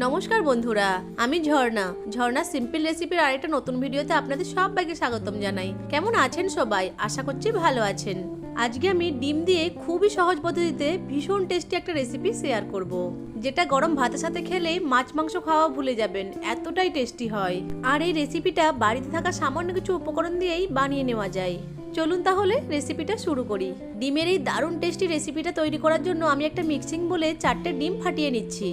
নমস্কার বন্ধুরা, আমি ঝর্ণা সিম্পল রেসিপির আরেকটা নতুন ভিডিওতে আপনাদের সবাইকে স্বাগতম জানাই। কেমন আছেন সবাই? আশা করছি ভালো আছেন। আজকে আমি ডিম দিয়ে খুবই সহজ পদ্ধতিতে ভীষণ টেস্টি একটা রেসিপি শেয়ার করব, যেটা গরম ভাতের সাথে খেলে মাছ মাংস খাওয়া ভুলে যাবেন, এতটাই টেস্টি হয়। আর এই রেসিপিটা বাড়িতে থাকা সামান্য কিছু উপকরণ দিয়েই বানিয়ে নেওয়া যায়। চলুন তাহলে রেসিপিটা শুরু করি। ডিমের এই দারুণ টেস্টি রেসিপিটা তৈরি করার জন্য আমি একটা মিক্সিং বলে 4টে ডিম ফাটিয়ে নিচ্ছি।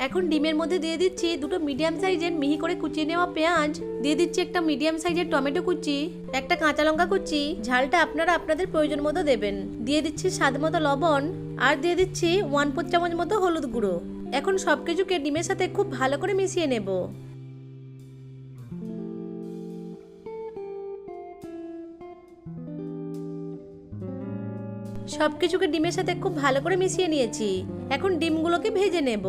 এখন ডিমের মধ্যে দিয়ে দিচ্ছি দুটো মিডিয়াম সাইজের মিহি করে কুচিয়ে নেওয়া পেঁয়াজ, দিয়ে দিচ্ছি একটা মিডিয়াম সাইজের টমেটো কুচি, একটা কাঁচা লঙ্কা কুচি, ঝালটা আপনারা আপনাদের প্রয়োজন মতো দেবেন, দিয়ে দিচ্ছি স্বাদ মতো লবণ, আর দিয়ে দিচ্ছি 1/4 চামচ মতো হলুদ গুঁড়ো। এখন সবকিছুকে ডিমের সাথে খুব ভালো করে মিশিয়ে নেব। সবকিছুকে ডিমের সাথে খুব ভালো করে মিশিয়ে নিয়েছি। এখন ডিমগুলোকে ভেজে নেব।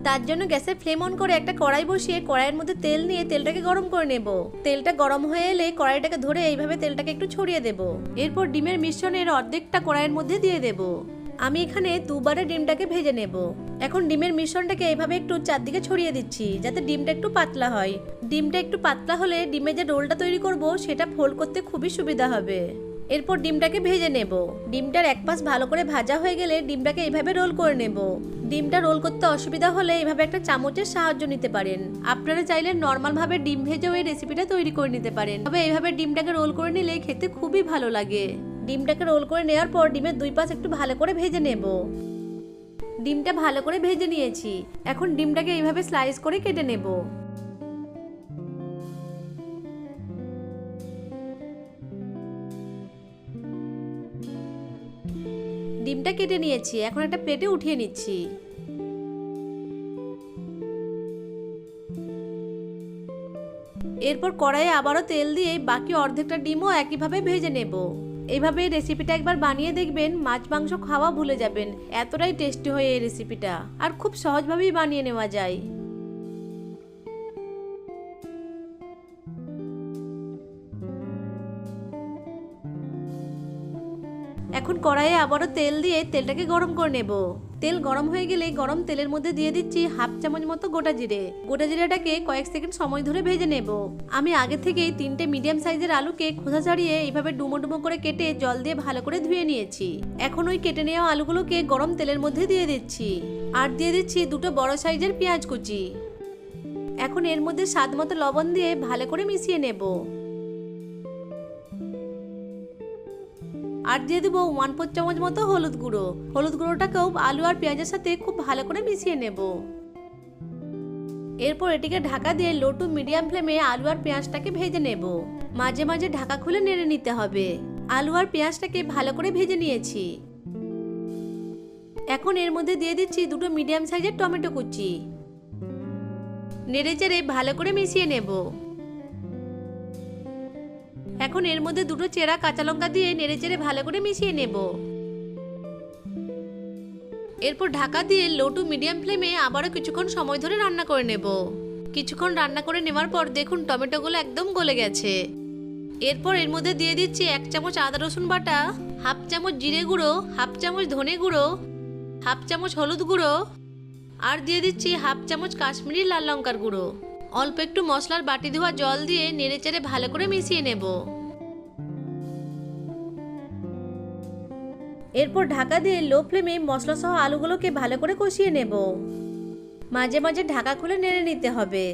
তার জন্য গ্যাসের ফ্লেম অন করে একটা কড়াই বসিয়ে কড়াইয়ের মধ্যে তেল নিয়ে তেলটাকে গরম করে নেব। তেলটা গরম হয়ে এলে কড়াইটাকে ধরে এইভাবে তেলটাকে একটু ছড়িয়ে দেব। এরপর ডিমের মিশ্রণের অর্ধেকটা কড়াইয়ের মধ্যে দিয়ে দেব। আমি এখানে দুবারে ডিমটাকে ভেজে নেব। এখন ডিমের মিশ্রণটাকে এইভাবে একটু চারদিকে ছড়িয়ে দিচ্ছি, যাতে ডিমটা একটু পাতলা হয়। ডিমটা একটু পাতলা হলে ডিমের যে রোলটা তৈরি করব সেটা ফোল্ড করতে খুবই সুবিধা হবে। এরপর ডিমটাকে ভেজে নেব। ডিমটার এক পাশ ভালো করে ভাজা হয়ে গেলে ডিমটাকে এইভাবে রোল করে নেব। ডিমটা রোল করতে অসুবিধা হলে এইভাবে একটা চামচের সাহায্য নিতে পারেন। আপনারা চাইলে নর্মাল ভাবে ডিম ভেজেও এই রেসিপিটা তৈরি করে নিতে পারেন, তবে এইভাবে ডিমটাকে রোল করে নিলে খেতে খুবই ভালো লাগে। ডিমটাকে রোল করে নেওয়ার পর ডিমের দুই পাশ একটু ভালো করে ভেজে নেব। ডিমটা ভালো করে ভেজে নিয়েছি। এখন ডিমটাকে এইভাবে স্লাইস করে কেটে নেব। ডিমটা কেটে নিয়েছি, এখন একটা প্লেটে উঠিয়ে নিচ্ছি। এরপর কড়াইয়ে আবারও তেল দিয়ে বাকি অর্ধেকটা ডিমও একইভাবে ভেজে নেব। এইভাবে এই রেসিপিটা একবার বানিয়ে দেখবেন, মাছ মাংস খাওয়া ভুলে যাবেন, এতটাই টেস্টি হয় এই রেসিপিটা, আর খুব সহজভাবেই বানিয়ে নেওয়া যায়। এখন কড়াইয়ে আবারও তেল দিয়ে তেলটাকে গরম করে নেব। তেল গরম হয়ে গেলে গরম তেলের মধ্যে দিয়ে দিচ্ছি 1/2 চামচ মতো গোটা জিরে। গোটা জিরেটাকে কয়েক সেকেন্ড সময় ধরে ভেজে নেব। আমি আগে থেকেই 3টে মিডিয়াম সাইজের আলুকে খোসা ছাড়িয়ে এইভাবে ডুমো ডুমো করে কেটে জল দিয়ে ভালো করে ধুয়ে নিয়েছি। এখন ওই কেটে নেওয়া আলুগুলোকে গরম তেলের মধ্যে দিয়ে দিচ্ছি। আর দিয়ে দিচ্ছি দুটো বড় সাইজের পেঁয়াজ কুচি। এখন এর মধ্যে স্বাদ মতো লবণ দিয়ে ভালো করে মিশিয়ে নেব। আর দিয়ে দেবো 1/4 চামচ মতো হলুদ গুঁড়ো। হলুদ গুঁড়োটাকেও আলু আর পেঁয়াজের সাথে খুব ভালো করে মিশিয়ে নেব। এরপর এটিকে ঢাকা দিয়ে লো টু মিডিয়াম ফ্লেমে আলু আর পেঁয়াজটাকে ভেজে নেব। মাঝে মাঝে ঢাকা খুলে নেড়ে নিতে হবে। আলু আর পেঁয়াজটাকে ভালো করে ভেজে নিয়েছি। এখন এর মধ্যে দিয়ে দিচ্ছি দুটো মিডিয়াম সাইজের টমেটো কুচি। নেড়ে চেড়ে ভালো করে মিশিয়ে নেব। এখন এর মধ্যে দুটো চেরা কাঁচা লঙ্কা দিয়ে নেড়েচেড়ে ভালো করে মিশিয়ে নেব। এরপর ঢাকা দিয়ে লো টু মিডিয়াম ফ্লেমে আবারও কিছুক্ষণ সময় ধরে রান্না করে নেব। কিছুক্ষণ রান্না করে নেওয়ার পর দেখুন টমেটোগুলো একদম গলে গেছে। এরপর এর মধ্যে দিয়ে দিচ্ছি 1 চামচ আদা রসুন বাটা, 1/2 চামচ জিরে গুঁড়ো, 1/2 চামচ ধনে গুঁড়ো, 1/2 চামচ হলুদ গুঁড়ো, আর দিয়ে দিচ্ছি 1/2 চামচ কাশ্মীরি লাল লঙ্কার গুঁড়ো। অল্প একটু মশলার বাটি ধোয়া জল দিয়ে নেড়েচেড়ে ভালো করে মিশিয়ে নেব। এরপর ঢাকা দিয়ে লো ফ্লেমে মশলা সহ আলুগুলোকে ভালো করে কষিয়ে নেব। মাঝে মাঝে ঢাকা খুলে নেড়ে নিতে হবে।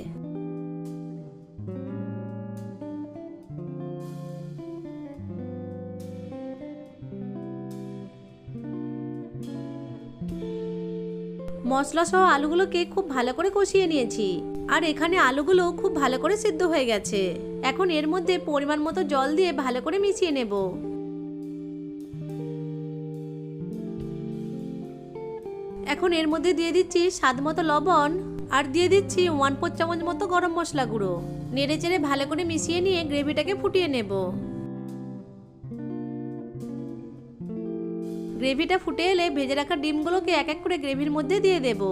মশলা সহ আলুগুলোকে খুব ভালো করে কষিয়ে নিয়েছি। আর এখানে আলুগুলো খুব ভালো করে সিদ্ধ হয়ে গেছে। এখন এর মধ্যে পরিমাণ মতো জল দিয়ে ভালো করে মিশিয়ে নেব। এখন এর মধ্যে দিয়ে দিচ্ছি স্বাদ মতো লবণ, আর দিয়ে দিচ্ছি 1/4 চামচ মতো গরম মশলা গুঁড়ো। নেড়ে চেড়ে ভালো করে মিশিয়ে নিয়ে গ্রেভিটাকে ফুটিয়ে নেব। গ্রেভিটা ফুটে এলে ভেজে রাখা ডিমগুলোকে এক এক করে গ্রেভির মধ্যে দিয়ে দেব।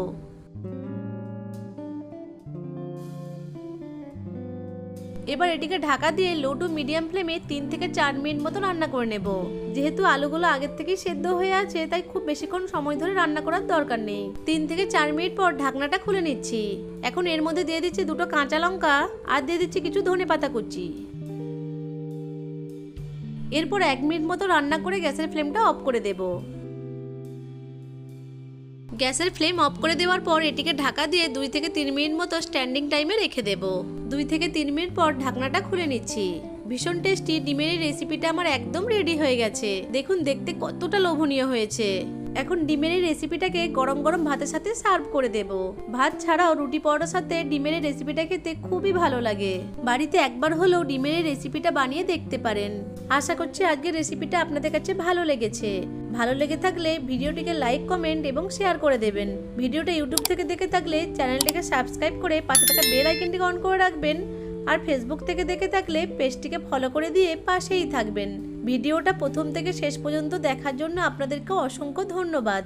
এবার এটিকে ঢাকা দিয়ে লো টু মিডিয়াম ফ্লেমে 3 থেকে 4 মিনিট মতো রান্না করে নেব। যেহেতু আলুগুলো আগের থেকেই সেদ্ধ হয়ে আছে, তাই খুব বেশিক্ষণ সময় ধরে রান্না করার দরকার নেই। 3 থেকে 4 মিনিট পর ঢাকনাটা খুলে নিচ্ছি। এখন এর মধ্যে দিয়ে দিচ্ছি 2টো কাঁচা লঙ্কা আর দিয়ে দিচ্ছি কিছু ধনেপাতা কুচি। এরপর 1 মিনিট মতো রান্না করে গ্যাসের ফ্লেমটা অফ করে দেব। গ্যাসের ফ্লেম অফ করে দেওয়ার পর এটিকে ঢাকা দিয়ে 2 থেকে 3 মিনিট মতো স্ট্যান্ডিং টাইমে রেখে দেব। 2 থেকে 3 মিনিট পর ঢাকনাটা খুলে নিচ্ছি। ভীষণ টেস্টি ডিমের এই রেসিপিটা আমার একদম রেডি হয়ে গেছে। দেখুন দেখতে কতটা লোভনীয় হয়েছে। এখন ডিমের এই রেসিপিটাকে গরম গরম ভাতের সাথে সার্ভ করে দেব। ভাত ছাড়াও রুটি পরোটার সাথে ডিমের এই রেসিপিটা খেতে খুবই ভালো লাগে। বাড়িতে একবার হলেও ডিমের এই রেসিপিটা বানিয়ে দেখতে পারেন। আশা করছি আজকের রেসিপিটা আপনাদের কাছে ভালো লেগেছে। ভালো লেগে থাকলে ভিডিওটিকে লাইক, কমেন্ট এবং শেয়ার করে দেবেন। ভিডিওটা ইউটিউব থেকে দেখে থাকলে চ্যানেলটিকে সাবস্ক্রাইব করে পাশে থাকা বেল আইকনটিকে অন করে রাখবেন। আর ফেসবুক থেকে দেখে থাকলে পেজটিকে ফলো করে দিয়ে পাশেই থাকবেন। ভিডিওটা প্রথম থেকে শেষ পর্যন্ত দেখার জন্য আপনাদেরকে অসংখ্য ধন্যবাদ।